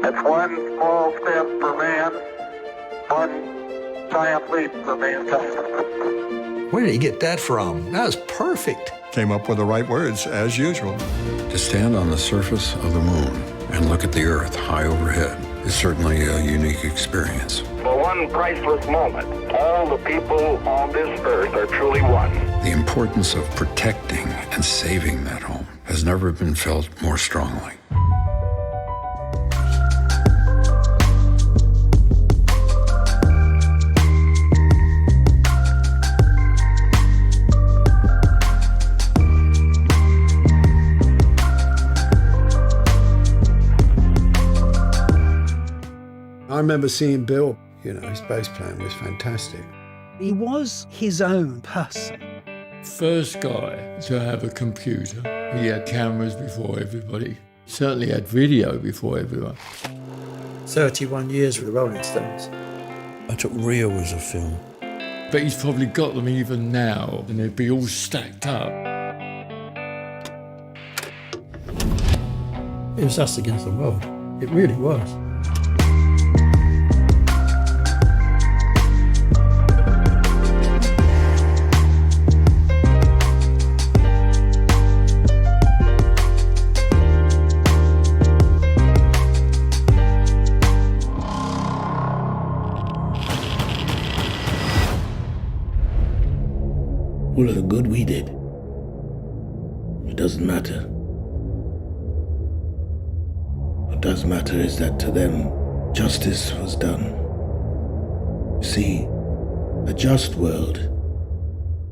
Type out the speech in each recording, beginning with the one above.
It's one small step for man, one giant leap for mankind. Where did he get that from? That was perfect. Came up with the right words, as usual. To stand on the surface of the moon and look at the Earth high overhead is certainly a unique experience. For one priceless moment, all the people on this earth are truly one. The importance of protecting and saving that home has never been felt more strongly. I remember seeing Bill, his bass playing was fantastic. He was his own person. First guy to have a computer. He had cameras before everybody. Certainly had video before everyone. 31 years with the Rolling Stones. I took Rio as a film. But he's probably got them even now, and they'd be all stacked up. It was us against the world. It really was. All of the good we did, it doesn't matter. What does matter is that to them, justice was done. See, a just world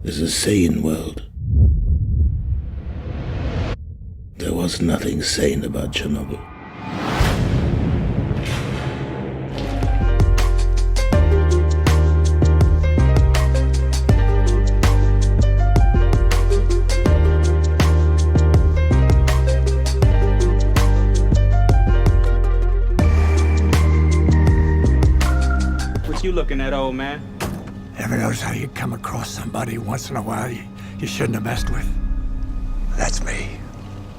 is a sane world. There was nothing sane about Chernobyl. What you looking at, old man? Ever notice how you come across somebody once in a while you shouldn't have messed with? That's me.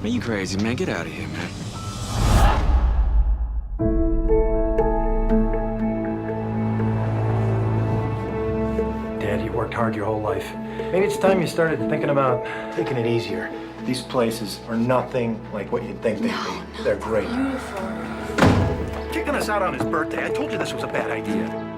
Man, you crazy, man. Get out of here, man. Dad, you worked hard your whole life. Maybe it's time you started thinking about taking it easier. These places are nothing like what you'd think they'd be. They're great. Kicking us out on his birthday. I told you this was a bad idea.